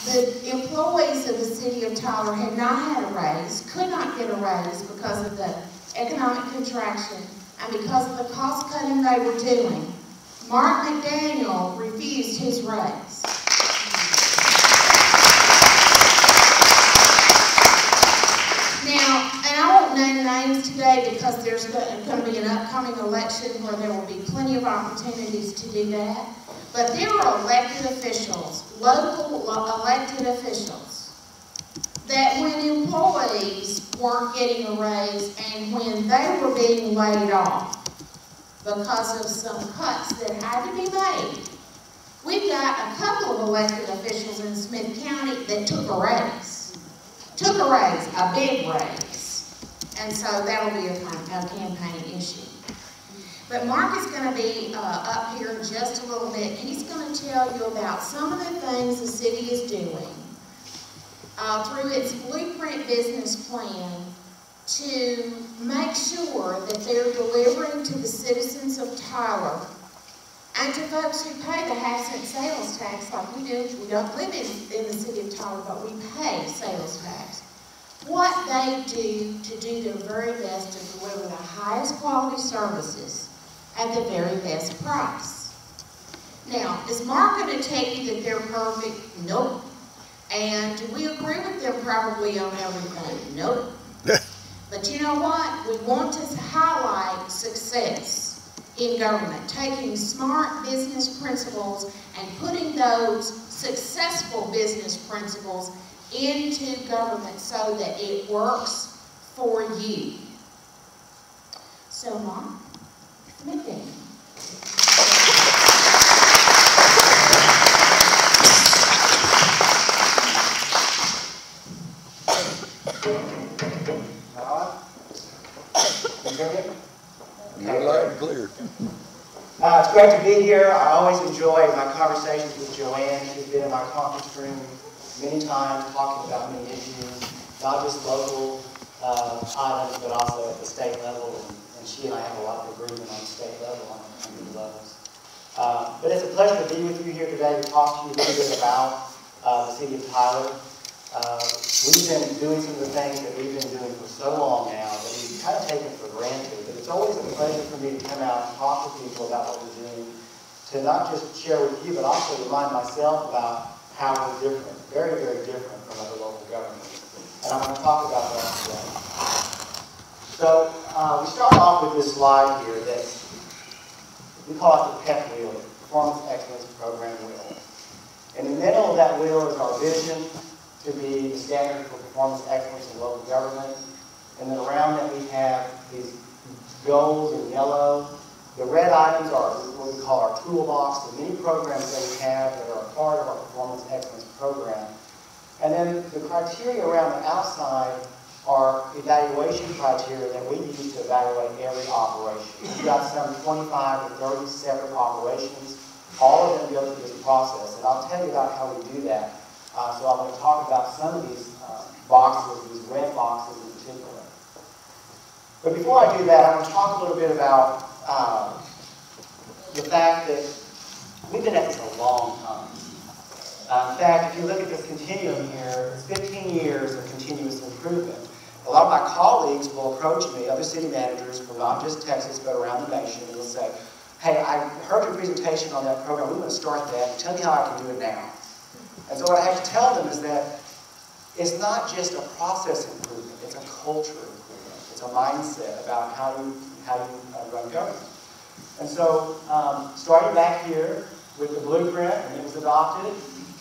The employees of the city of Tyler had not had a raise, could not get a raise because of the economic contraction and because of the cost cutting they were doing. Mark McDaniel refused his raise. Now, and I won't name names today because there's going to be an upcoming election where there will be plenty of opportunities to do that. But there are elected officials, local elected officials, that when employees weren't getting a raise and when they were being laid off because of some cuts that had to be made, we've got a couple of elected officials in Smith County that took a raise. Took a raise, a big raise. And so that'll be a campaign issue. But Mark is going to be up here in just a little bit. He's going to tell you about some of the things the city is doing through its blueprint business plan to make sure that they're delivering to the citizens of Tyler and to folks who pay the half-cent sales tax like we do. We don't live in the city of Tyler, but we pay sales tax. What they do to do their very best to deliver the highest quality services at the very best price. Now, is Mark going to tell you that they're perfect? Nope. And do we agree with them probably on everything? Nope. But you know what? We want to highlight success in government, taking smart business principles and putting those successful business principles into government so that it works for you. So, Mark, McDaniel. You're loud and clear. It's great to be here. I always enjoy my conversations with Joanne. She's been in my conference room many times talking about many issues, not just local items, but also at the state level. And she and I have a lot of agreement on the state level on many levels. But it's a pleasure to be with you here today to talk to you a little bit about the city of Tyler. We've been doing some of the things that we've been doing for so long now that we've kind of taken for granted. But it's always a pleasure for me to come out and talk to people about what we're doing, to not just share with you, but also remind myself about how we're different, very, very different from other local governments. And I'm going to talk about that today. So we start off with this slide here that we call it the PEP wheel, the Performance Excellence Program wheel. In the middle of that wheel is our vision to be the standard for performance excellence in local government. And then around that we have these goals in yellow. The red items are what we call our toolbox, the many programs that we have that are a part of our performance excellence program. And then the criteria around the outside are evaluation criteria that we use to evaluate every operation. We've got some 25 to 30 separate operations. All of them go through this process. And I'll tell you about how we do that. So I'm going to talk about some of these boxes, these red boxes in particular. But before I do that, I'm going to talk a little bit about the fact that we've been at this a long time. In fact, if you look at this continuum here, it's 15 years of continuous improvement. A lot of my colleagues will approach me, other city managers from not just Texas, but around the nation, and will say, hey, I heard your presentation on that program. We want to start that. Tell me how I can do it now. And so what I have to tell them is that it's not just a process improvement. It's a culture improvement. It's a mindset about how you run government. And so starting back here with the blueprint, and it was adopted,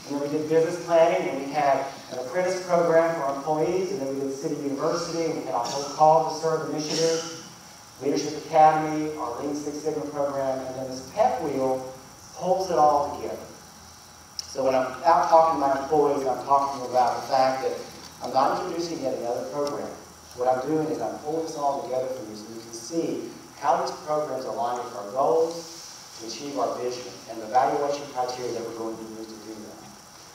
and then we did business planning, and we had an apprentice program for our employees, and then we did City University, and we had our whole Call to Serve initiative, Leadership Academy, our Lean Six Sigma program, and then this PEP wheel pulls it all together. So when I'm out talking to my employees, I'm talking about the fact that I'm not introducing yet another program. What I'm doing is I'm pulling this all together for you so you can see how these programs align with our goals to achieve our vision and the evaluation criteria that we're going to use to do that.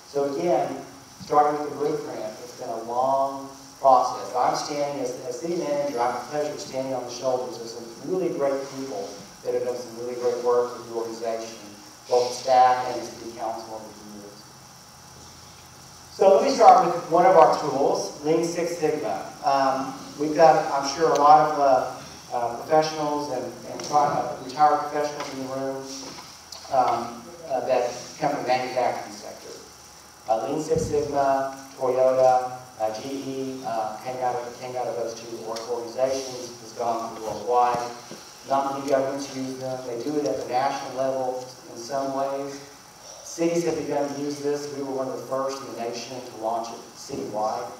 So again, starting with the blueprint, it's been a long process. I'm standing as city manager, I have the pleasure of standing on the shoulders of some really great people that have done some really great work with the organization, both the staff and the city council over the years. So let me start with one of our tools, Lean Six Sigma. We've got, I'm sure, a lot of professionals and retired professionals in the room that come from the manufacturing sector. Lean Six Sigma, Toyota, GE came out of those two organizations. It's gone worldwide. Not many governments use them. They do it at the national level in some ways. Cities have begun to use this. We were one of the first in the nation to launch it citywide.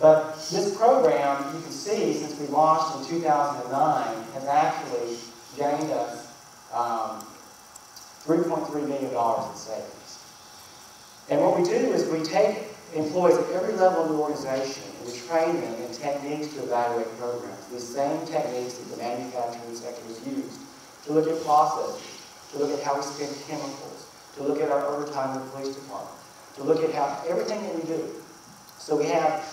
But this program, you can see, since we launched in 2009, has actually gained us $3.3 million in savings. And what we do is we take employees at every level in the organization and we train them in techniques to evaluate programs. These same techniques that the manufacturing sector has used to look at processes, to look at how we spend chemicals, to look at our overtime in the police department, to look at how everything that we do. So we have,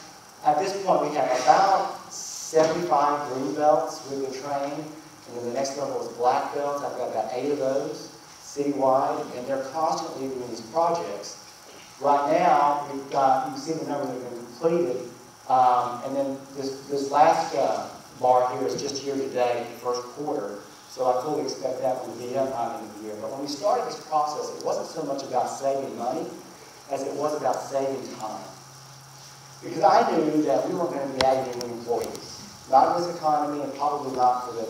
at this point, we have about 75 green belts we've been trained, and then the next level is black belts. I've got about 8 of those citywide, and they're constantly doing these projects. Right now, we've got, you can see the number that have been completed, and then this last bar here is just year to date, first quarter, so I fully expect that one to be up by the end of the year. But when we started this process, it wasn't so much about saving money as it was about saving time. Because I knew that we weren't going to be adding any employees, not in this economy and probably not for the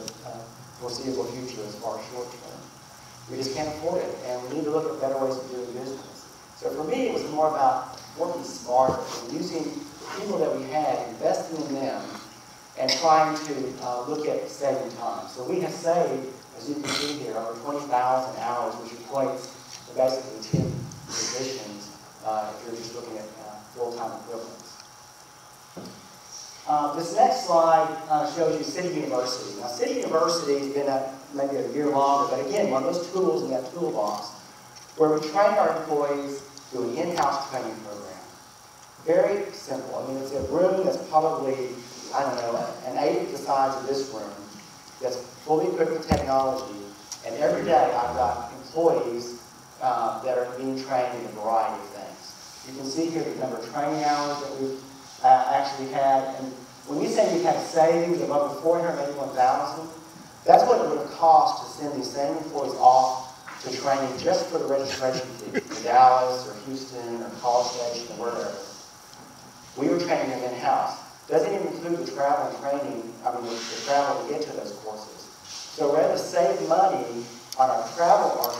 foreseeable future as far as short term. We just can't afford it, and we need to look at better ways of doing business. So for me, it was more about working smarter and using the people that we had, investing in them, and trying to look at saving time. So we have saved, as you can see here, over 20,000 hours, which equates to basically 10 positions if you're just looking at full-time equivalents. This next slide shows you City University. Now, City University has been maybe a year longer, but again, one of those tools in that toolbox where we train our employees through an in-house training program. Very simple. I mean, it's a room that's probably, I don't know, an eighth the size of this room that's fully equipped with technology, and every day I've got employees that are being trained in a variety of things. You can see here the number of training hours that we've actually had, and when we say we've had savings of over $481,000, that's what it would have cost to send these same employees off to training just for the registration fee in Dallas or Houston or College Station or wherever. We were training them in-house. Doesn't even include the travel and training, the travel to get to those courses. So we're able to save money on our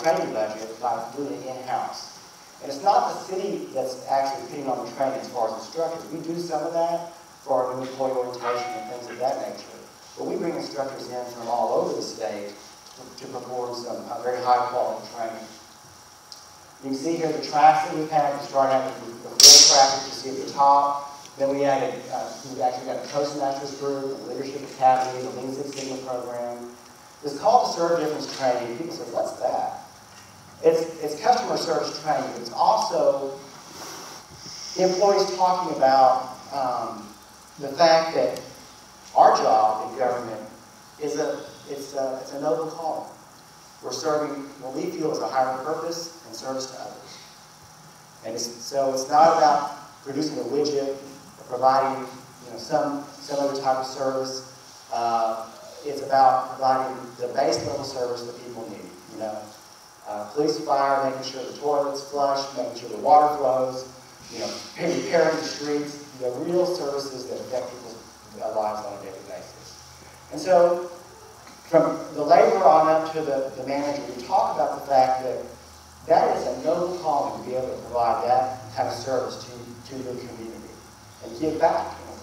training budget by doing it in-house. And it's not the city that's actually putting on the training as far as instructors. We do some of that for our new employee orientation and things of that nature. But we bring instructors in from all over the state to perform some very high-quality training. You can see here the tracks that we've had. We started out with the full track that you see at the top. Then we added, we've actually got the Toastmasters group, the Leadership Academy, the Lean Six Sigma program. This Call to Serve Difference training, people say, what's that? It's customer service training. It's also employees talking about the fact that our job in government is it's a noble calling. We're serving what we feel is a higher purpose and service to others. And so it's not about producing a widget or providing some other type of service. It's about providing the base level service that people need. Police, fire, making sure the toilets flush, making sure the water flows, repairing the streets, the real services that affect people's lives on a daily basis. And so, from the laborer on up to the manager, we talk about the fact that that is a noble calling to be able to provide that kind of service to the community and give back in a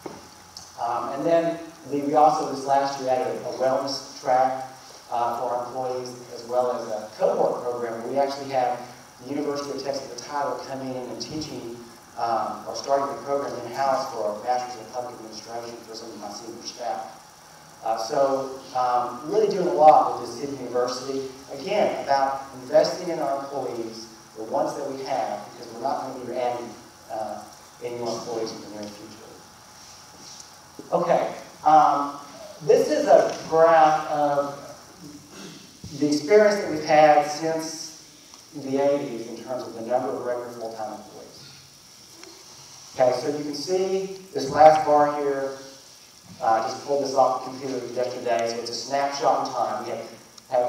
way. And then we also, this last year, added a wellness track for our employees, as well as a cohort program where we actually have the University of Texas at Tyler coming in and teaching or starting the program in-house for our Masters in Public Administration for some of my senior staff. So really doing a lot with this City University. Again, about investing in our employees, the ones that we have, because we're not going to be adding any more employees in the near future. Okay, this is a graph of the experience that we've had since the 80s in terms of the number of regular full-time employees. Okay, so you can see this last bar here. I just pulled this off the computer yesterday, so it's a snapshot in time.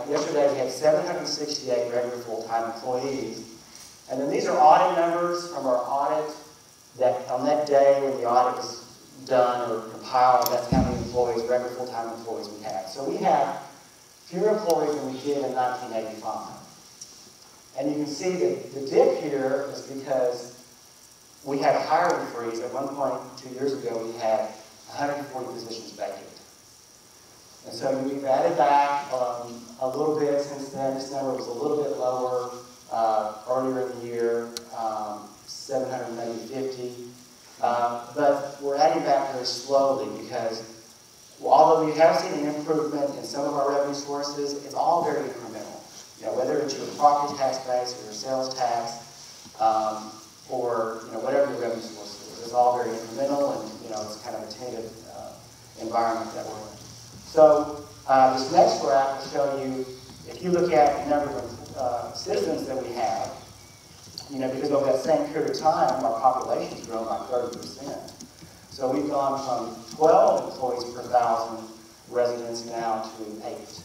Yesterday we had 768 regular full-time employees. And then these are audit numbers from our audit that on that day when the audit was done or compiled, that's how many employees, regular full-time employees we had. So we have fewer employees than we did in 1985. And you can see that the dip here is because we had a hiring freeze. At one point, 2 years ago, we had 140 positions vacant. And so we've added back a little bit since then. This number was a little bit lower earlier in the year, 750. But we're adding back very slowly because although we have seen an improvement in some of our revenue sources, it's all very incremental. You know, whether it's your property tax base or your sales tax, or whatever your revenue source is, it's all very incremental, and it's kind of a tentative environment that we're in. So this next graph will show you, if you look at the number of citizens that we have, because over that same period of time, our population's grown by 30%. So we've gone from 12 employees per 1,000 residents now to 8.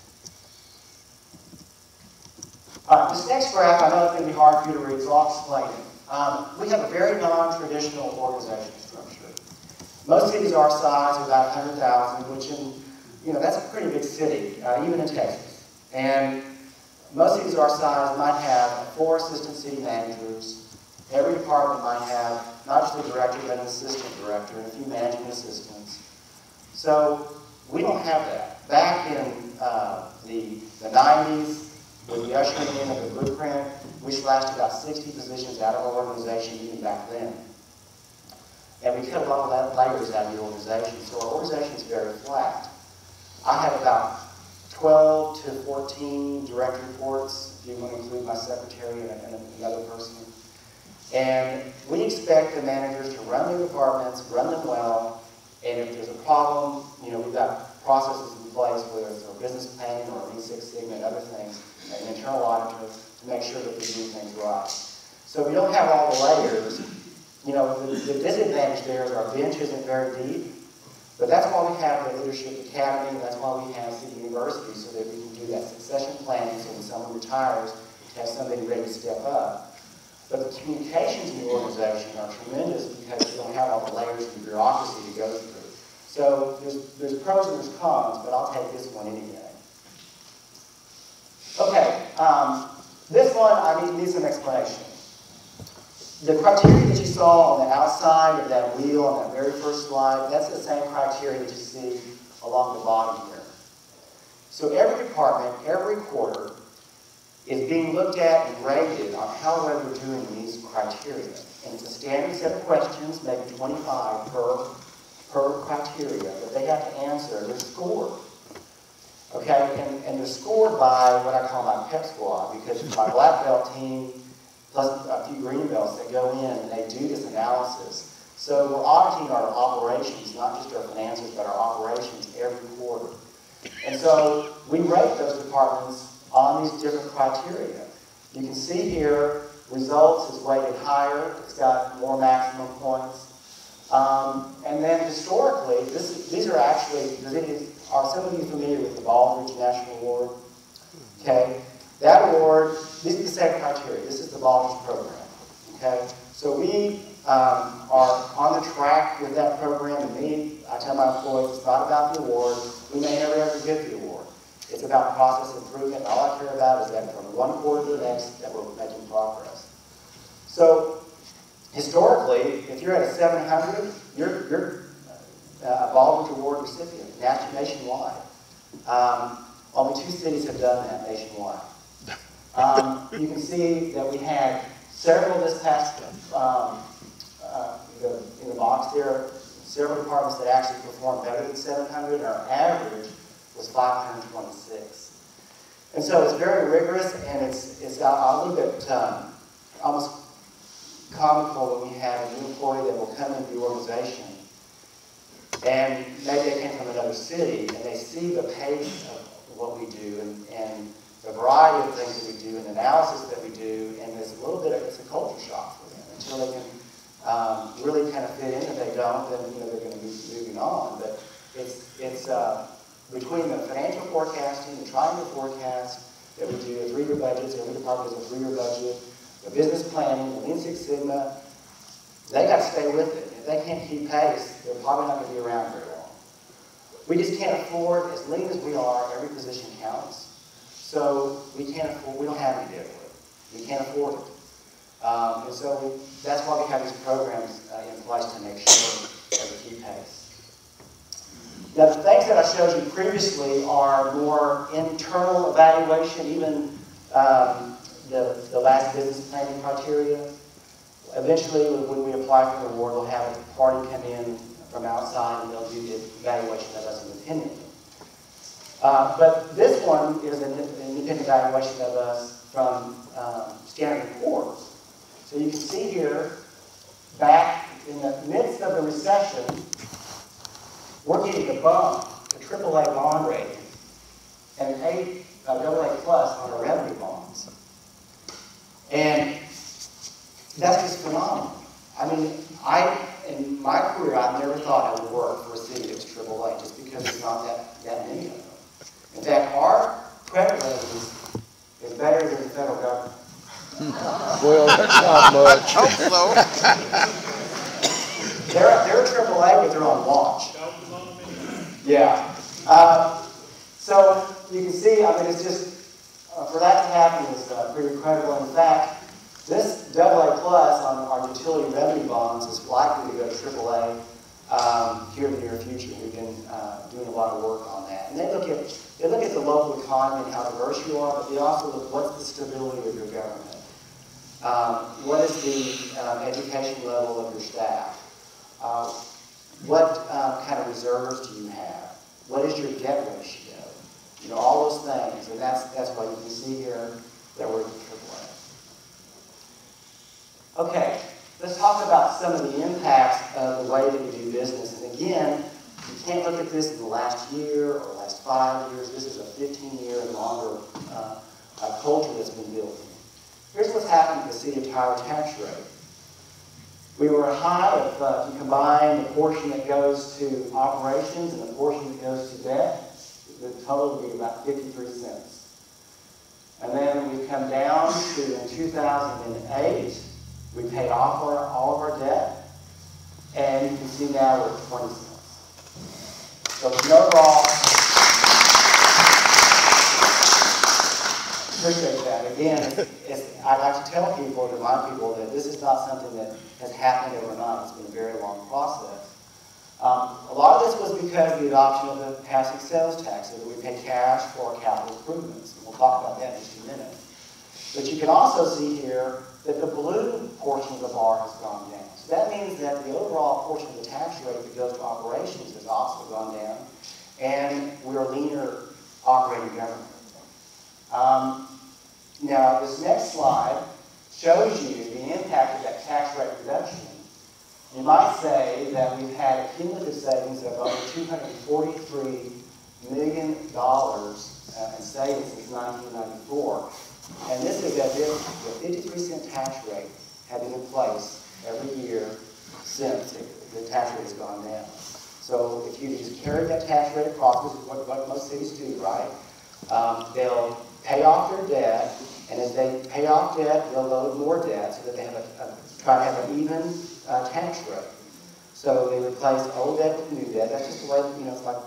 All right, this next graph, I know it's going to be hard for you to read, so I'll explain it. We have a very non-traditional organization structure. Most cities our size are about 100,000, which that's a pretty big city, even in Texas. And most cities our size might have 4 assistant city managers. Every department might have not just a director, but an assistant director and a few management assistants. So we don't have that. Back in the 90s, with the ushering in of the blueprint, we slashed about 60 positions out of our organization even back then. And we cut a lot of layers out of the organization, so our organization is very flat. I have about 12 to 14 direct reports, if you want to include my secretary and another person. And we expect the managers to run their departments, run them well, and if there's a problem, we've got processes in place, whether it's our business planning or our Six Sigma and other things, an internal auditor, to make sure that we do things right. So we don't have all the layers. The disadvantage there is our bench isn't very deep, but that's why we have the Leadership Academy, and that's why we have City University, so that we can do that succession planning, so when someone retires, we have somebody ready to step up. But the communications in the organization are tremendous because you don't have all the layers of bureaucracy to go through. So there's pros and there's cons, but I'll take this one anyway. Okay, this one I need some explanation. The criteria that you saw on the outside of that wheel on that very first slide, that's the same criteria that you see along the bottom here. So every department, every quarter, is being looked at and rated on how well they're doing these criteria. And it's a standard set of questions, maybe 25 per criteria, that they have to answer. They're scored. Okay, and they're scored by what I call my pep squad, because my black belt team, plus a few green belts that go in and they do this analysis. So we're auditing our operations, not just our finances, but our operations every quarter. And so we rate those departments on these different criteria. You can see here, results is weighted higher. It's got more maximum points. And then historically, these are actually, are some of you familiar with the Baldrige National Award? Okay, that award, these are the same criteria. This is the Baldrige program. Okay, so we are on the track with that program, and I tell my employees, it's not about the award. We may never ever get the award. It's about process improvement. All I care about is that from one quarter to the next, that we're making progress. So historically, if you're at a 700, you're a Baldrige Award recipient, nationwide. Only 2 cities have done that nationwide. You can see that we had several this past, in the box there, several departments that actually performed better than 700. Our average was 526. And so it's very rigorous, and it's a little bit almost comical when we have a new employee that will come into the organization, and maybe they came from another city, and they see the pace of what we do, and the variety of things that we do, and analysis that we do, and there's a little bit of, it's a culture shock for them until they can really kind of fit in. If they don't, then they're going to be moving on. But it's between the financial forecasting, the triangle forecast that we do, 3-year budgets, every department has a 3-year budget, the business planning, the Lean Six Sigma, they got to stay with it. If they can't keep pace, they're probably not going to be around very long. We just can't afford, as lean as we are, every position counts. So we can't afford, we don't have any debt. We can't afford it. And so that's why we have these programs in place to make sure that we keep pace. Now, the things that I showed you previously are more internal evaluation, even the last business planning criteria. Eventually, when we apply for the award, we'll have a party come in from outside and they'll do the evaluation of us independently. But this one is an independent evaluation of us from Standard & Poor's. So you can see here, back in the midst of the recession, we're getting a bump, a AAA bond rating, and an AA plus on our revenue bonds. And that's just phenomenal. I mean, in my career, I've never thought I would work for a city that's AAA just because there's not that many of them. In fact, our credit rating is better than the federal government. Well, that's not much. I hope so. They're AAA, but they're on watch. Yeah. So you can see, I mean, it's just, for that to happen is pretty incredible. In fact, this AA plus on our utility revenue bonds is likely to go to AAA here in the near future. We've been doing a lot of work on that. And they look at the local economy and how diverse you are, but they also look what's the stability of your government. What is the education level of your staff? What kind of reserves do you have? What is your debt ratio? All those things. And that's why you can see here that we're in AAA. Okay, let's talk about some of the impacts of the way that we do business. And again, you can't look at this in the last year or last 5 years. This is a 15-year and longer culture that's been built. Here's what's happened to the City of Tyler tax rate. We were high if you combine the portion that goes to operations and the portion that goes to debt, the total would be about 53 cents. And then we come down to, in 2008, we paid off all of our debt, and you can see now we're at 20 cents. So it's an overall, appreciate that. Again, I'd like to tell people, to remind people that this is not something that has happened overnight. It's been a very long process. A lot of this was because of the adoption of the passive sales tax, so that we pay cash for our capital improvements. And we'll talk about that in just a minute. But you can also see here that the blue portion of the bar has gone down. So that means that the overall portion of the tax rate that goes to operations has also gone down, and we're a leaner operating government. Now, this next slide shows you the impact of that tax rate reduction. You might say that we've had a cumulative savings of over $243 million in savings since 1994. And this is as if the 53-cent tax rate had been in place every year since the tax rate has gone down. So if you just carry that tax rate across, this is what most cities do, right? They'll pay off their debt, and as they pay off debt, they'll load more debt so that they have try to have an even tax rate. So they replace old debt with new debt. That's just the way, it's like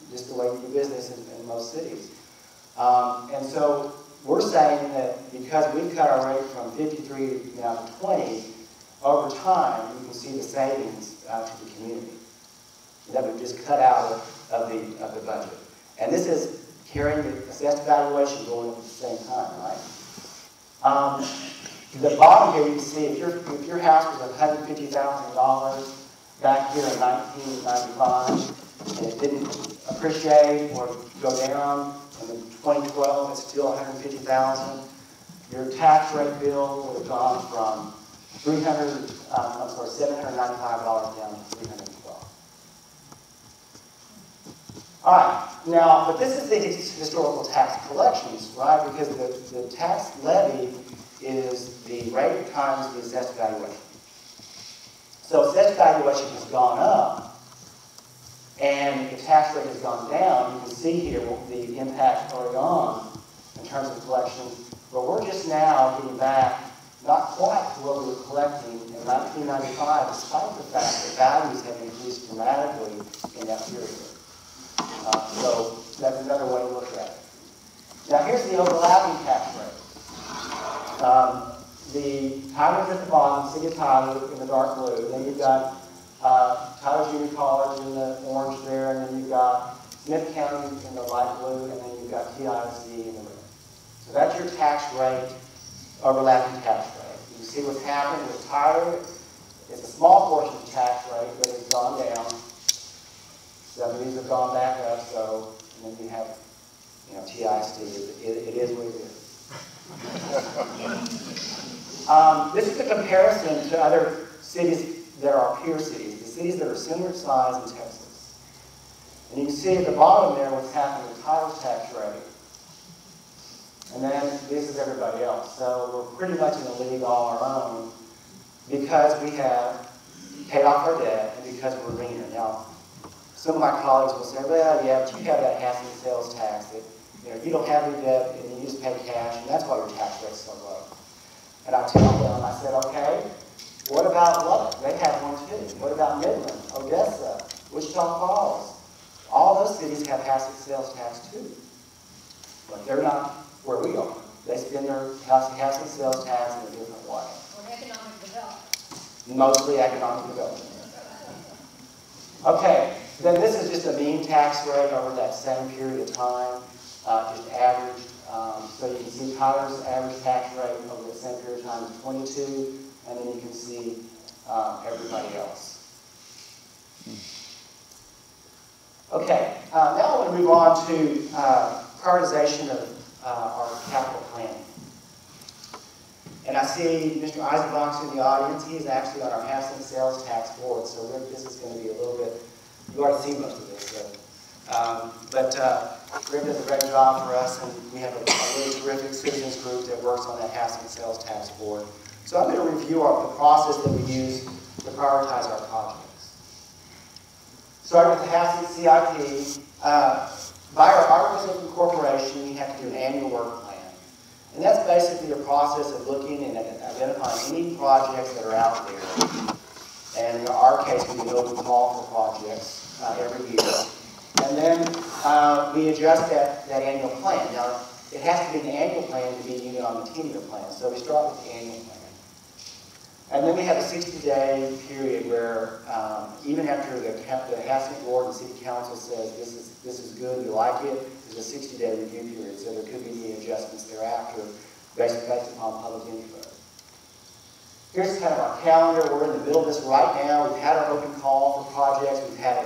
just the way you do business in most cities. And so we're saying that because we've cut our rate from 53 now to 20, over time you can see the savings to the community that we've just cut out of the budget. And this is carrying the assessed valuation going at the same time, right? The bottom here you can see if your house was $150,000 back here in 1995 and it didn't appreciate or go down, and in 2012 it's still $150,000, your tax rate bill would have gone from $795 down to $312. All right, now, but this is the historical tax collections, right? Because the tax levy is the rate times the assessed valuation. So assessed valuation has gone up, and the tax rate has gone down. You can see here the impact early on in terms of collections, but we're just now getting back, not quite to what we were collecting in 1995, despite the fact that values have increased dramatically in that period. So that's another way to look at it. Now here's the overlapping tax rate. The Tyler's at the bottom, City of Tyler in the dark blue. Then you've got Tyler Junior College in the orange there, and then you've got Smith County in the light blue, and then you've got TISD in the red. So that's your tax rate, overlapping tax rate. You can see what's happened with Tyler. It's a small portion of the tax rate, but it's gone down. Some of these have gone back up, so, and then you have, TISD. It is what it is. This is a comparison to other cities that are peer cities, the cities that are similar size in Texas. And you can see at the bottom there what's happening with Tyler's tax rate. And then this is everybody else. So we're pretty much in the league all our own because we have paid off our debt and because we're leaner. Now, some of my colleagues will say, well, yeah, but you have that housing sales tax that, you don't have any debt and you just pay cash, and that's why your tax rate's so low. And I tell them, I said, okay, what about Lubbock? They have one too. What about Midland, Odessa, Wichita Falls? All those cities have housing sales tax too. But they're not where we are. They spend their housing sales tax in a different way. Or economic development. Mostly economic development. Okay, then this is just a mean tax rate over that same period of time, just averaged. So you can see Tyler's average tax rate over the same period of time is 22, and then you can see everybody else. Okay, now I want to move on to prioritization of our capital planning. And I see Mr. Eisenbach's in the audience. He is actually on our housing sales tax board, so this is going to be a little bit, you already seen most of this. So. But Rick does a great job for us, and we have a really terrific citizens group that works on that housing sales tax board. So I'm going to review the process that we use to prioritize our projects. Starting with the housing CIP, by our Articles of Incorporation, we have to do an annual work plan. And that's basically a process of looking and identifying any projects that are out there. And in our case, we do open call for projects every year. And then we adjust that annual plan. Now, it has to be an annual plan to be unit on the 10-year plan. So we start with the annual plan. And then we have a 60-day period where even after the housing board and city council says this is good, you like it, there's a 60-day review period. So there could be any adjustments thereafter based upon public input. Here's kind of our calendar. We're in the middle of this right now. We've had our open call for projects. We've had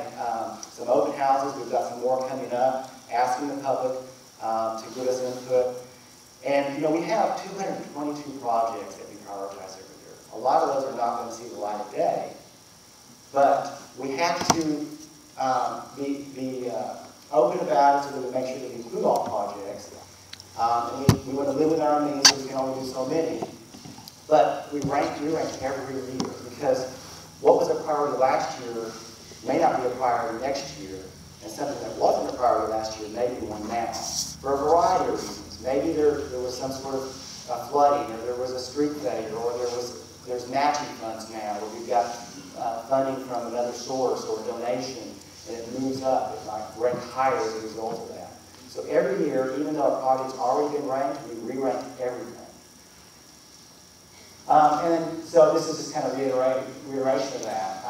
some open houses. We've got some more coming up, asking the public to give us input. And, we have 222 projects that we prioritize every year. A lot of those are not going to see the light of day. But we have to be open about it so that we make sure that we include all projects. And we want to live with our means, so we can only do so many. But we rank every year because what was a priority last year may not be a priority next year, and something that wasn't a priority last year may be one now. For a variety of reasons. Maybe there was some sort of flooding, or there was a street failure, or there's matching funds now, where we've got funding from another source or donation, and it moves up. It might rank higher as a result of that. So every year, even though a project's already been ranked, we re-rank everything. And so this is just kind of reiteration of that.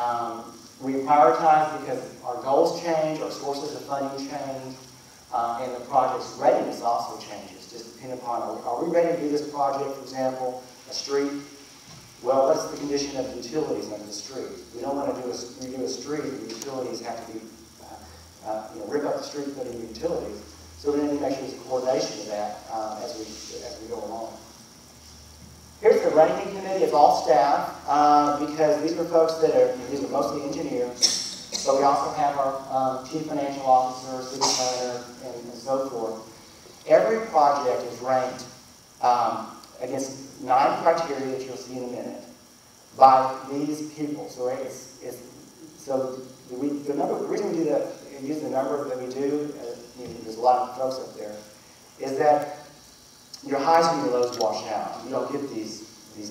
We prioritize because our goals change, our sources of funding change, and the project's readiness also changes, just depending upon, are we ready to do this project, for example, a street? Well, what's the condition of utilities under the street? We don't want to redo a street, the utilities have to be, rip up the street, put in utilities. So we need to make sure there's a coordination of that as we go along. Here's the ranking committee. It's all staff because these are folks these are mostly engineers. But we also have our chief financial officer, city planner, and so forth. Every project is ranked against 9 criteria that you'll see in a minute. by these people. So the reason we do that, use the number that we do, there's a lot of folks up there, is that your highs and your lows wash out. You don't get these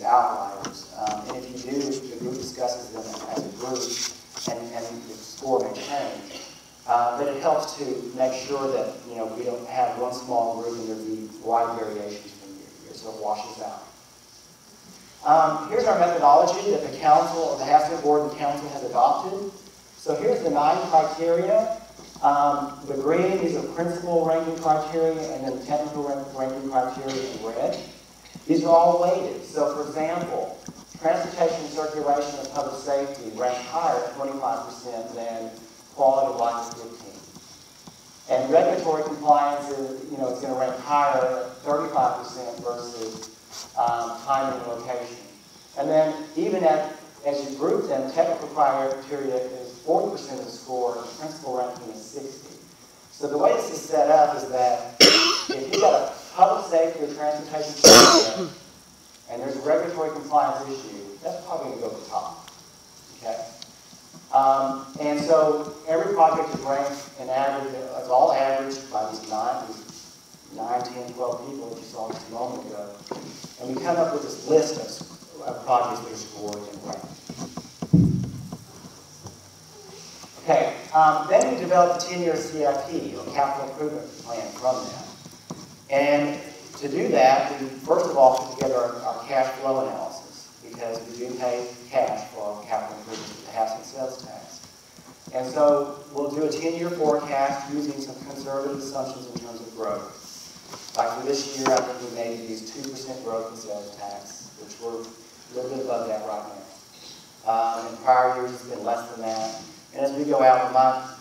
outliers. And if you do, the group discusses them as a group, and the score may change. But it helps to make sure that we don't have one small group and there be wide variations from year to year, so it washes out. Here's our methodology that the council, or the Half-Cent Board and the council has adopted. So here's the 9 criteria. The green is a principal ranking criteria, and then technical ranking criteria in red. These are all weighted. So for example, transportation, circulation, and public safety rank higher at 25% than quality of life at 15%. And regulatory compliance is, it's going to rank higher at 35% versus time and location. And then even as you group them, technical criteria is 40% of the score, and principal ranking is 60%. So the way this is set up is that if you've got a public safety or transportation project, and there's a regulatory compliance issue, that's probably going to go to the top. Okay? And so every project is ranked and averaged, it's all averaged by these 9, 10, 12 people that you saw just a moment ago. And we come up with this list of projects that are scored and ranked. Okay, then we developed a 10-year CIP, or capital improvement plan from that. And to do that, we first of all put together our cash flow analysis, because we do pay cash for our capital improvements with the half-cent sales tax. And so we'll do a 10-year forecast using some conservative assumptions in terms of growth. Like for this year, I think we made these 2% growth in sales tax, which we're a little bit above that right now. In prior years, it's been less than that. And as we go out,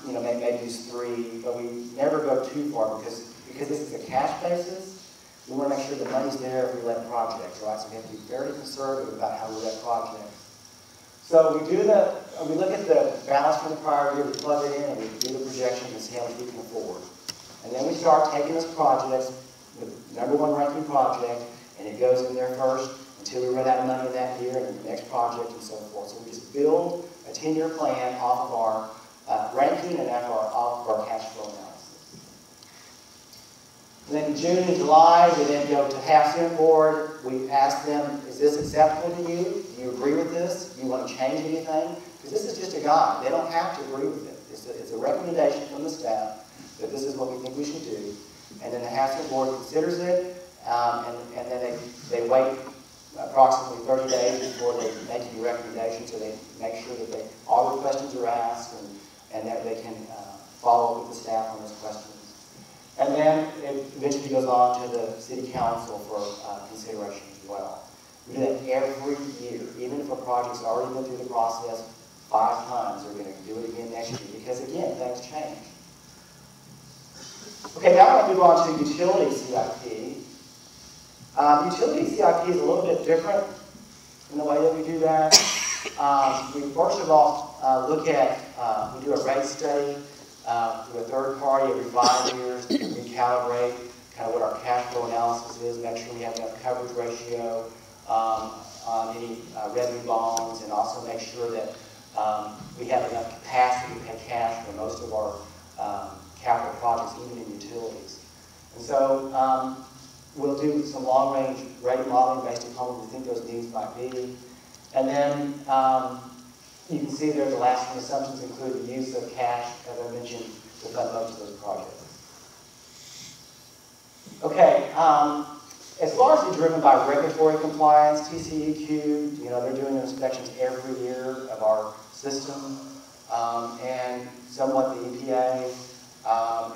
we might, maybe use 3, but we never go too far because this is a cash basis. We want to make sure the money's there if we let projects, right? So we have to be very conservative about how we let projects. So we look at the balance from the prior year, we plug it in, and we do the projections and see how much we can afford. And then we start taking those projects, the #1 ranking project, and it goes in there first until we run out of money in that year, and then the next project, and so forth. So we just build a 10-year plan off of our ranking and off of our cash flow analysis. And then in June and July, we then go to Half-Cent Board. We ask them, is this acceptable to you? Do you agree with this? Do you want to change anything? Because this is just a guide. They don't have to agree with it. It's a recommendation from the staff that this is what we think we should do. And then the Half-Cent Board considers it, and then they wait approximately 30 days before they make any recommendations, so they make sure that all the questions are asked and that they can follow up with the staff on those questions. And then it eventually goes on to the City Council for consideration as well. We do that every year. Even if a project's already been through the process 5 times, we're going to do it again next year because, again, things change. Okay, now I want to move on to utility CIP. Utility CIP is a little bit different in the way that we do that. We first of all look at, we do a rate study through a third party every 5 years to recalibrate kind of what our cash flow analysis is, make sure we have enough coverage ratio on any revenue bonds, and also make sure that we have enough capacity to pay cash for most of our capital projects, even in utilities. And so we'll do some long-range rate modeling based upon what we think those needs might be. And then you can see there the last one assumptions include the use of cash, as I mentioned, to fund most of those projects. Okay, as largely driven by regulatory compliance, TCEQ, they're doing inspections every year of our system, and somewhat the EPA.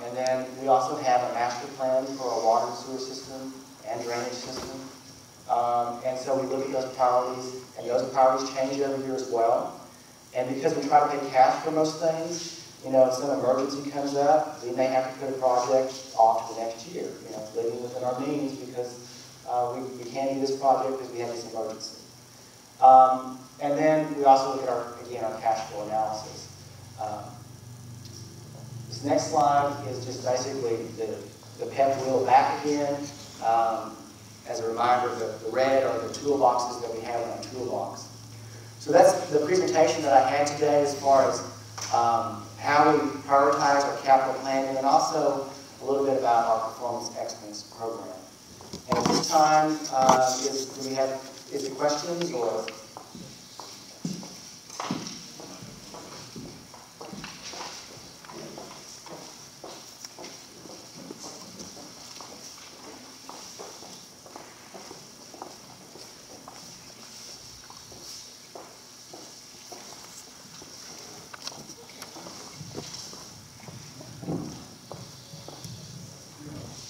And then we also have a master plan for our water and sewer system and drainage system. And so we look at those priorities, and those priorities change every year as well. And because we try to pay cash for most things, if some emergency comes up, we may have to put a project off to the next year. It's living within our means because we can't do this project because we have this emergency. And then we also look at our cash flow analysis. This next slide is just basically the pep wheel back again. As a reminder, the red are the toolboxes that we have in our toolbox. So that's the presentation that I had today as far as how we prioritize our capital planning, and also a little bit about our performance excellence program. And at this time, is there questions or?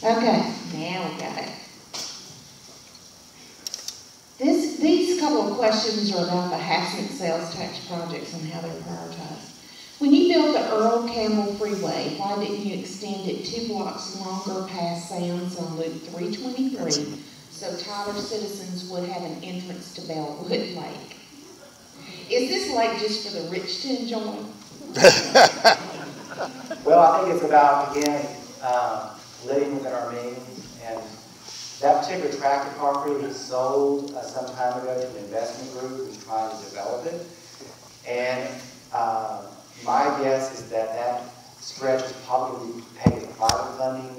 Okay, now we got it. These couple of questions are about the housing sales tax projects and how they're prioritized. When you built the Earl Campbell Freeway, why didn't you extend it 2 blocks longer past Sam's on Loop 323 so Tyler citizens would have an entrance to Bellwood Lake? Is this lake just for the rich to enjoy? Well, I think it's about, again, living within our means, and that particular tract of property was sold some time ago to an investment group who's trying to develop it. And my guess is that that stretch is probably paid with private funding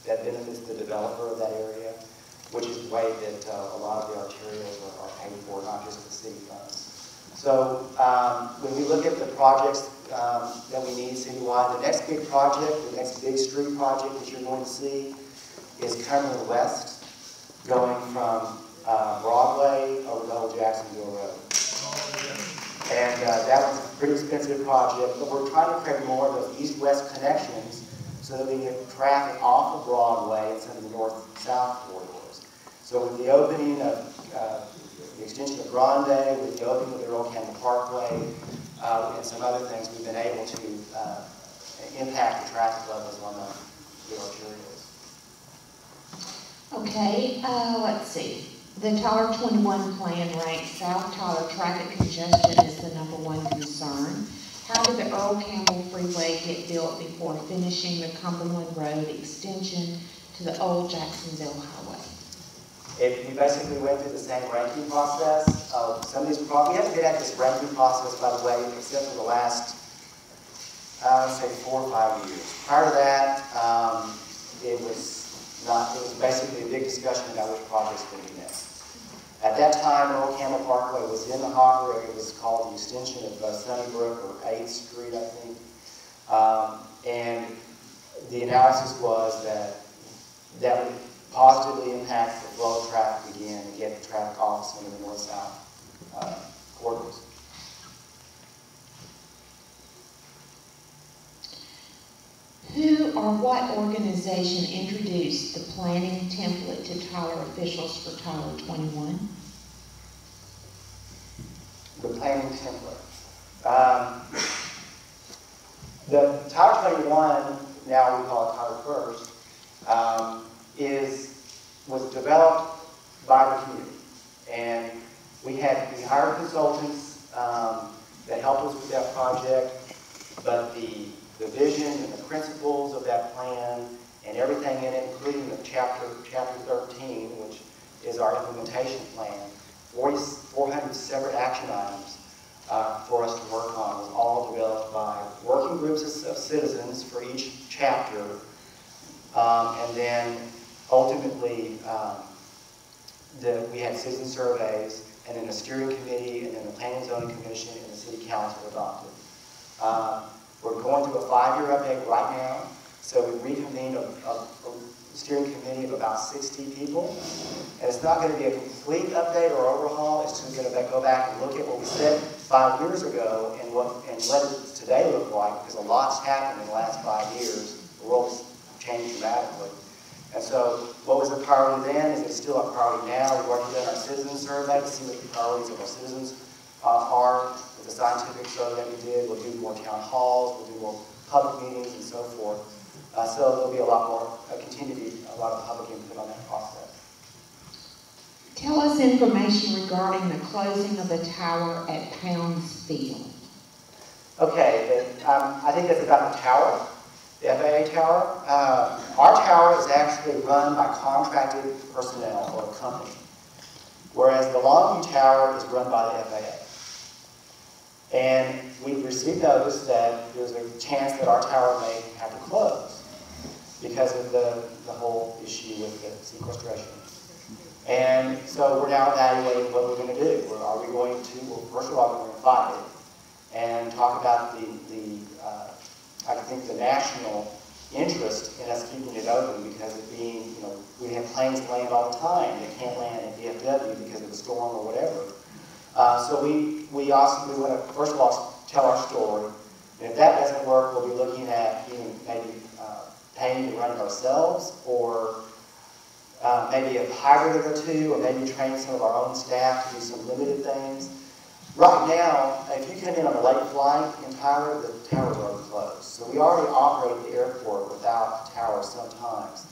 that benefits the developer of that area, which is the way that a lot of the arterials are paid for, not just the city funds. So when we look at the projects that we need citywide, the next big project, the next big street project that you're going to see is Cumberland West, going from Broadway over to Old Jacksonville Road. And that was a pretty expensive project, but we're trying to create more of those east-west connections so that we get traffic off of Broadway and some of the north-south corridors. So with the opening of the extension of Grande, with the opening of the Earl Campbell Parkway, and some other things, we've been able to impact the traffic levels on the arterials. Okay, let's see. The Tyler 21 plan ranks South Tyler traffic congestion as the #1 concern. How did the Earl Campbell Freeway get built before finishing the Cumberland Road extension to the Old Jacksonville Highway? We basically went through the same ranking process. Some of these we haven't been at this ranking process, by the way, except for the last, let's say, 4 or 5 years. Prior to that, it was basically a big discussion about which projects would be next. At that time, Earl Campbell Parkway was in the hopper. It was called the extension of Sunnybrook, or 8th Street, I think. And the analysis was that would positively impact the flow of traffic again and get the traffic off some of the north-south corridors. Who or what organization introduced the planning template to Tyler officials for Tyler 21? The planning template. The Tyler 21, now we call it Tyler First, was developed by the community. And we hired consultants that helped us with that project, but the vision and the principles of that plan and everything in it, including the chapter 13, which is our implementation plan, 400 separate action items for us to work on, was all developed by working groups of citizens for each chapter, and then ultimately we had citizen surveys, and then a steering committee, and then the Planning and Zoning Commission and the City Council adopted. We're going through a 5-year update right now, so we reconvened a steering committee of about 60 people, and it's not going to be a complete update or overhaul. It's just going to go back and look at what we said 5 years ago and what it today look like, because a lot's happened in the last 5 years. The world's changed dramatically. And so what was the priority then? Is it still a priority now? We've already done our citizen survey to see what the priorities of our citizens are. With the scientific survey we did, we'll do more town halls, we'll do more public meetings and so forth. So there'll be a lot more, continue to be a lot of public input on that process. Tell us information regarding the closing of the tower at Pounds Field. Okay, I think that's about the tower. The FAA tower. Our tower is actually run by contracted personnel or a company, whereas the Longview Tower is run by the FAA. And we've received notice that there's a chance that our tower may have to close because of the whole issue with the sequestration. And so we're now evaluating what we're going to do. Are we going to, well, first of all, we're going to fight it and talk about I think the national interest in us keeping it open because of being, you know, we have planes land all the time. They can't land at DFW because of the storm or whatever. So we want to, first of all, tell our story. And if that doesn't work, we'll be looking at even maybe paying to run it ourselves, or maybe a hybrid of the two, or maybe train some of our own staff to do some limited things. Right now, if you come in on a late flight in Tyler, the tower's already closed. So we already operate the airport without a tower sometimes.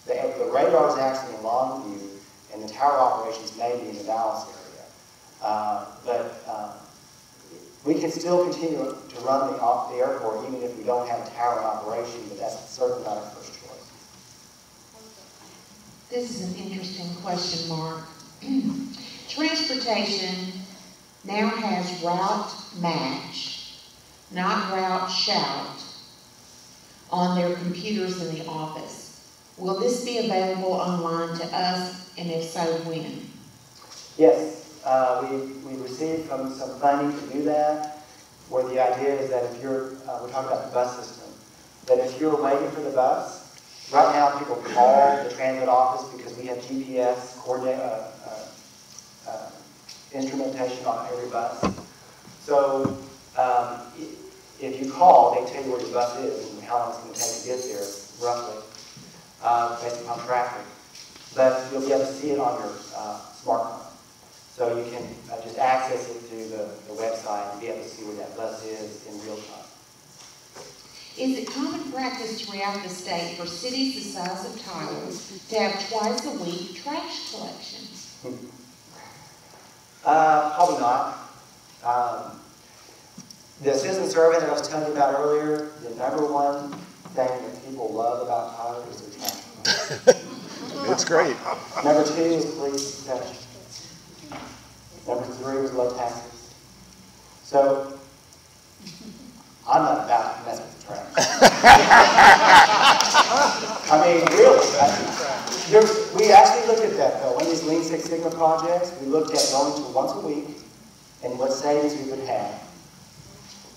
The radar is actually in Longview, and the tower operations may be in the Dallas area. But we can still continue to run the airport even if we don't have a tower in operation, but that's certainly not our first choice. This is an interesting question, Mark. Transportation now has route match, not route shout, on their computers in the office. Will this be available online to us, and if so, when? Yes, we received some funding to do that, where the idea is that if you're, we're talking about the bus system, that if you're waiting for the bus, right now people call the transit office because we have GPS instrumentation on every bus. So if you call, they tell you where your bus is and how long it's going to take to get there, roughly, based upon traffic. But you'll be able to see it on your smartphone. So you can just access it through the website and be able to see where that bus is in real time. Is it common practice throughout the state for cities the size of Tyler to have twice a week trash collection? Probably not. The citizen survey that I was telling you about earlier, the number one thing that people love about Tyler is their trash collection. It's great. Number 2 is police protection. Number 3 was low taxes. So, I'm not about to mess with the trash. I mean, really. We actually looked at that, though. One of these Lean Six Sigma projects, we looked at going to once a week and what savings we would have.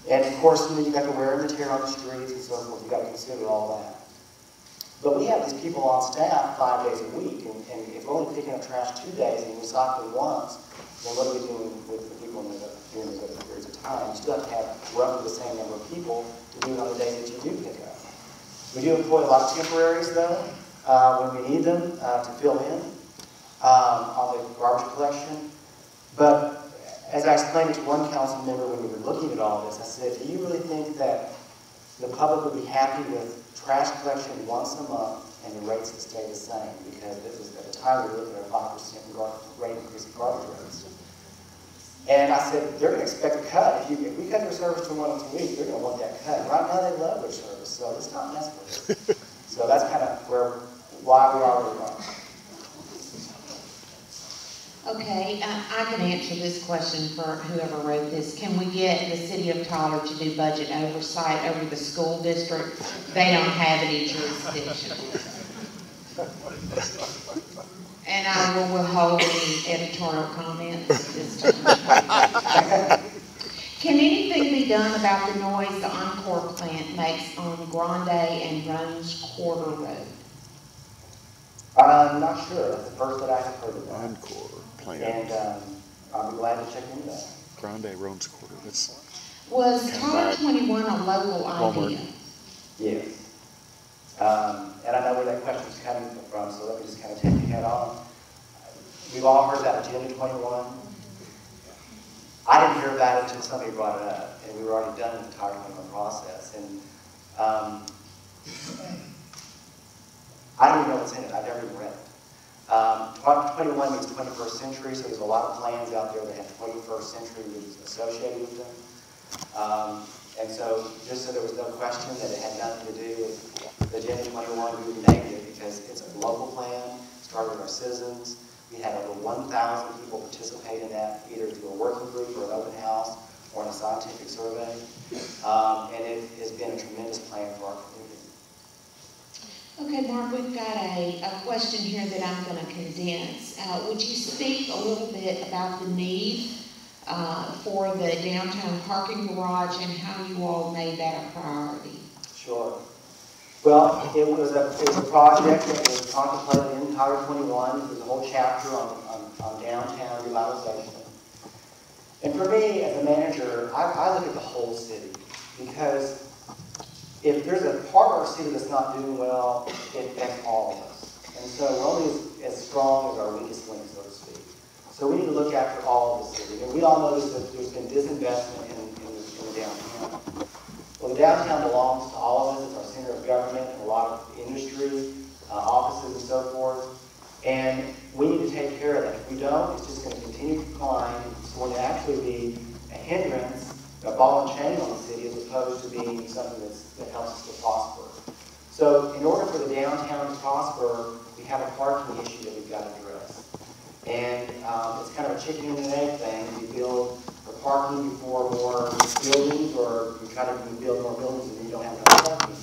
And, of course, you got to wear and tear on the streets and so forth. You've got to consider all that. But we have these people on staff 5 days a week, and if we're only picking up trash 2 days and recycling once, then what are we doing with the people during those other periods of time? You still have to have roughly the same number of people to do it on the days that you do pick up. We do employ a lot of temporaries, though, when we need them to fill in on the garbage collection. But as I explained to one council member when we were looking at all this, I said, do you really think that the public would be happy with trash collection once a month and the rates would stay the same? Because this was at the time we were looking at a 5% rate increase in garbage rates. And I said, they're going to expect a cut. If we cut their service to once a week, they're going to want that cut. Right now they love their service, so let's not mess with it. So that's kind of why we are where we are. Okay, I can answer this question for whoever wrote this. Can we get the city of Tyler to do budget oversight over the school district? They don't have any jurisdiction. And I will withhold any editorial comments at this time. Can anything be done about the noise the Encore plant makes on Grande and Rose Quarter Road? I'm not sure. That's the first that I have heard of that. Encore plant. And I'll be glad to check into that. Grande Rose Quarter. That's Was Tyler 21 a local idea? Yes. And I know where that question is coming from, so let me just kind of take you head on. We've all heard about Agenda 21. I didn't hear about it until somebody brought it up, and we were already done with the entire 21 process. And I don't even know what's in it. I've never even read it. 21 means 21st century, so there's a lot of plans out there that have 21st century associated with them. And so, just so there was no question that it had nothing to do with Agenda 21, we would negative because it's a local plan, started with our citizens. We had over 1,000 people participate in that, either through a working group or an open house, or in a scientific survey. And it has been a tremendous plan for our community. Okay, Mark, we've got a question here that I'm going to condense. Would you speak a little bit about the need for the downtown parking garage and how you all made that a priority? Sure. Well, it was a project that was contemplated in Title 21. There's a whole chapter on downtown revitalization. And for me, as a manager, I look at the whole city, because if there's a part of our city that's not doing well, it affects all of us. And so we're only as strong as our weakest link, so to speak. So we need to look after all of the city. And we all notice that there's been disinvestment in the downtown. Well, the downtown belongs to all of us. It's our center of government and a lot of industry, offices and so forth. And we need to take care of that. If we don't, it's just going to continue to decline. It's going to actually be a hindrance, a ball and chain on the city, as opposed to being something that helps us to prosper. So in order for the downtown to prosper, we have a parking issue that we've got to address. And it's kind of a chicken and an egg thing. You build for parking before more buildings, or you try to build more buildings and you don't have enough parking.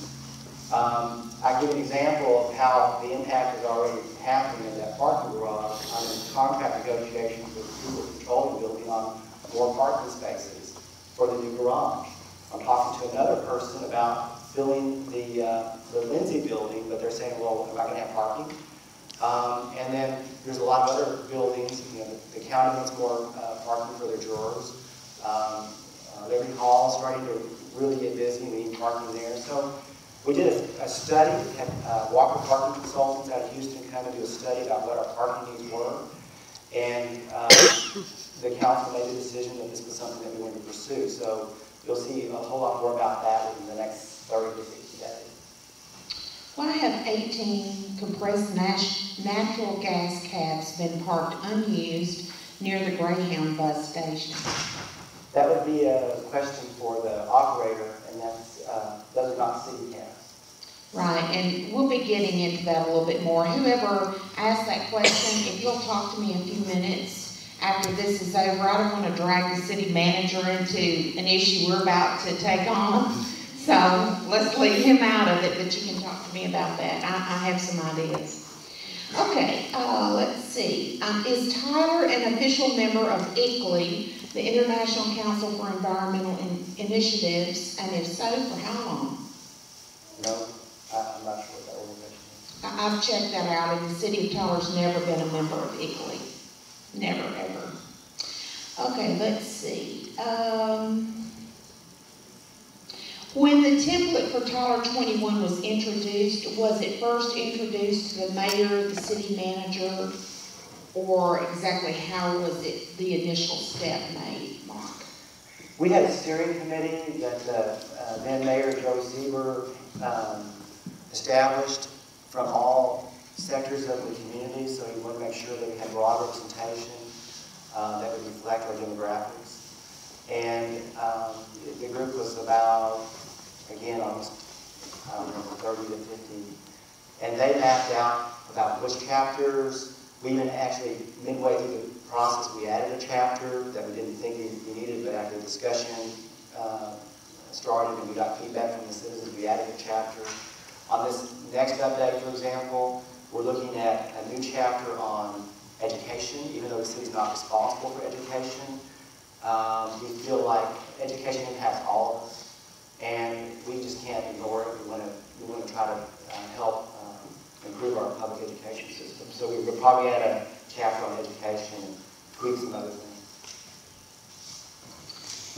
I give an example of how the impact is already happening in that parking garage. I'm in contract negotiations with people controlling the building on more parking spaces for the new garage. I'm talking to another person about filling the Lindsay building, but they're saying, well, am I going to have parking? And then there's a lot of other buildings. You know, the county wants more parking for their jurors. Liberty Hall is starting to really get busy. We need parking there. So we did a study. We had Walker Parking Consultants out of Houston come and do a study about what our parking needs were. And the council made the decision that this was something that we wanted to pursue. So you'll see a whole lot more about that in the next 30 to 60 days. Why have 18 compressed natural gas cabs been parked unused near the Greyhound bus station? That would be a question for the operator, and those are not city cabs. Right, and we'll be getting into that a little bit more. Whoever asked that question, if you'll talk to me in a few minutes after this is over, I don't want to drag the city manager into an issue we're about to take on. So let's leave him out of it, but you can talk to me about that. I have some ideas. Okay, let's see. Is Tyler an official member of ICLEI, the International Council for Environmental Initiatives, and if so, for how long? No, I'm not sure what that organization is. I've checked that out, and the city of Tyler's never been a member of ICLEI. Never, ever. Okay, let's see. When the template for Tyler 21 was introduced, was it first introduced to the mayor, the city manager, or exactly how was it the initial step made, Mark? We had a steering committee that then Mayor Joey Sieber established from all sectors of the community, so he wanted to make sure that we had broad representation that would reflect our demographics. And the group was about, again, almost, I don't remember, 30 to 50. And they mapped out about which chapters. We even actually, midway through the process, we added a chapter that we didn't think we needed, but after the discussion started and we got feedback from the citizens, we added a chapter. On this next update, for example, we're looking at a new chapter on education, even though the city's not responsible for education. We feel like education impacts all of us, and we just can't ignore it. We want to try to help improve our public education system. So we would probably add a chapter on education and tweak some other things.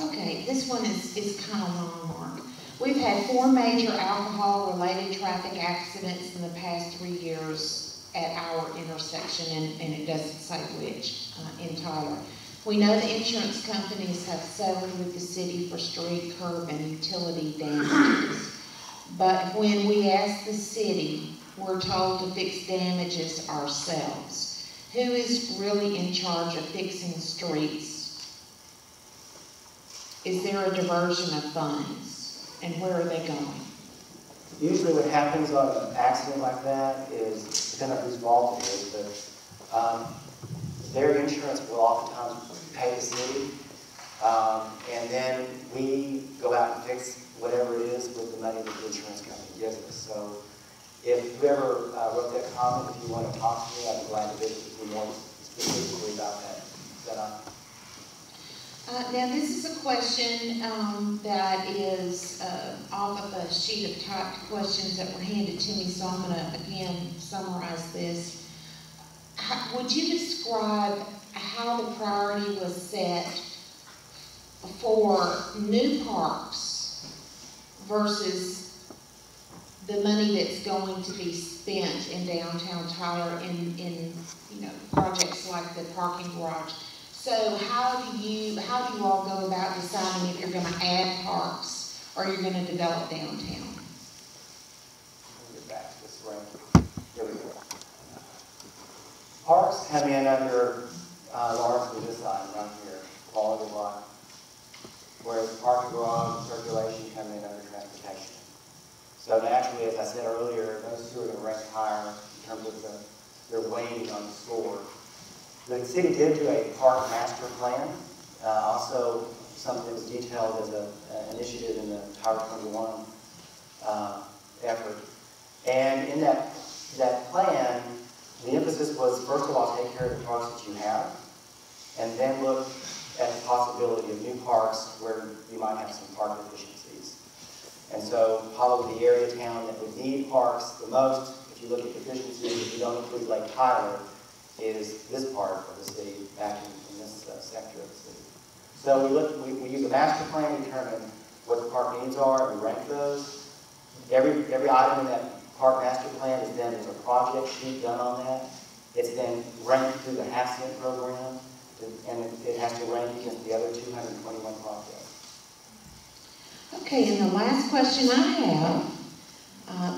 Okay, this one is kind of long, Mark. We've had 4 major alcohol-related traffic accidents in the past 3 years at our intersection, and it doesn't say which, in Tyler. We know the insurance companies have settled with the city for street, curb, and utility damages. But when we ask the city, we're told to fix damages ourselves. Who is really in charge of fixing streets? Is there a diversion of funds? And where are they going? Usually what happens on an accident like that is, depending on whose fault it is, but their insurance will oftentimes pay the city. And then we go out and fix whatever it is with the money that the insurance company gives us. So if whoever wrote that comment, if you want to talk to me, I'd be glad to visit with you more specifically about that. Is that on? Now, this is a question that is off of a sheet of typed questions that were handed to me, so I'm going to, again, summarize this. Would you describe how the priority was set for new parks versus the money that's going to be spent in downtown Tyler in projects like the parking garage? So how do you all go about deciding if you're going to add parks or you're going to develop downtown? Get back to this right. Here we go. Parks come in under Lawrence and this side right here, quality of life. Whereas parking garage and circulation come in under transportation. So naturally, as I said earlier, those two are going to rank higher in terms of their weighting on the score. The city did do a park master plan, also something that was detailed as an initiative in the Tyler 21 effort. And in that plan, the emphasis was, first of all, take care of the parks that you have, and then look at the possibility of new parks where you might have some park deficiencies. And so probably the area town that would need parks the most, if you look at deficiencies, if you don't include Lake Tyler, is this part of the city, back in this sector of the city. So we use a master plan to determine what the park needs are, and we rank those. Every item in that park master plan is then, there's a project sheet done on that. It's then ranked through the half-cent program, and it has to rank against the other 221 projects. Okay, and the last question I have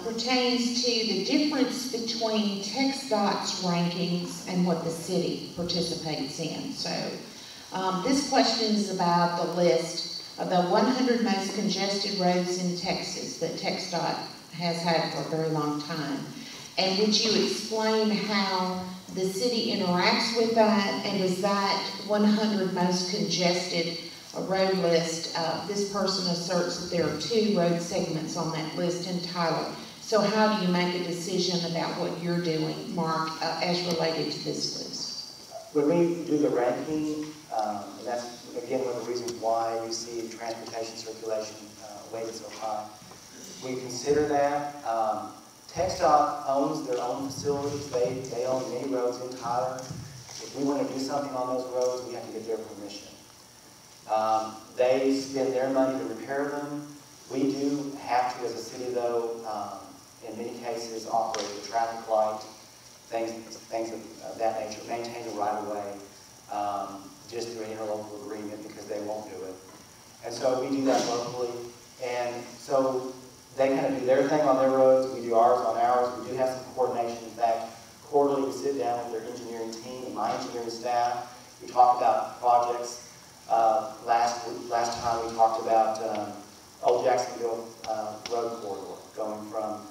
pertains to the difference between TxDOT's rankings and what the city participates in. So this question is about the list of the 100 most congested roads in Texas that TxDOT has had for a very long time. And would you explain how the city interacts with that, and is that 100 most congested road list, this person asserts that there are 2 road segments on that list in Tyler. So how do you make a decision about what you're doing, Mark, as related to this list? When we do the ranking, and that's again one of the reasons why you see transportation circulation weighted so high, we consider that. TxDOT owns their own facilities. They own many roads in Tyler. If we want to do something on those roads, we have to get their permission. They spend their money to repair them. We do have to, as a city, though, in many cases, operate the traffic light, things of that nature, maintain the right-of-way, just through an interlocal agreement because they won't do it. And so we do that locally. And so they kind of do their thing on their roads, we do ours on ours. We do have some coordination. In fact, quarterly we sit down with their engineering team and my engineering staff. We talk about projects. Last time we talked about Old Jacksonville Road Corridor, going from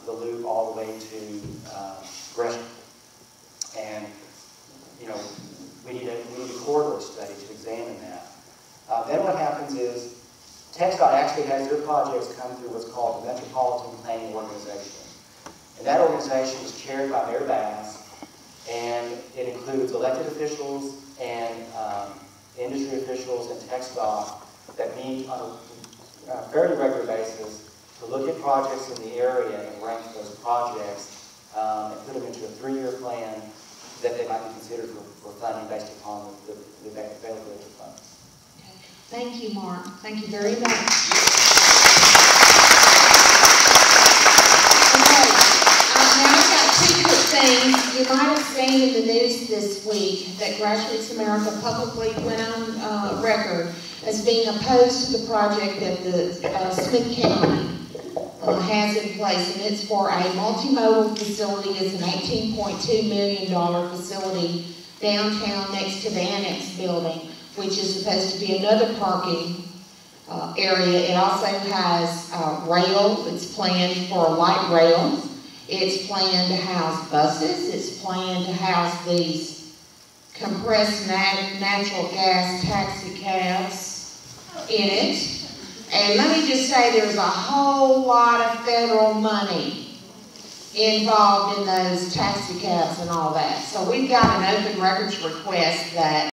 the loop all the way to Gresham. And, we need a corridor study to examine that. Then what happens is TxDOT actually has their projects come through what's called the Metropolitan Planning Organization. And that organization is chaired by Mayor Bass, and it includes elected officials and industry officials and TxDOT that meet on a fairly regular basis to look at projects in the area and rank those projects and put them into a 3-year plan that they might be considered for funding based upon the availability of funds. Okay. Thank you, Mark. Thank you very much. Okay. Now I've got 2 quick things. You might have seen in the news this week that Grassroots America publicly went on record as being opposed to the project that the Smith County has in place, and it's for a multimodal facility. It's an $18.2 million facility downtown next to the Annex building, which is supposed to be another parking area. It also has rail. It's planned for a light rail. It's planned to house buses. It's planned to house these compressed natural gas taxi cabs in it. And let me just say, there's a whole lot of federal money involved in those taxi cabs and all that. So we've got an open records request that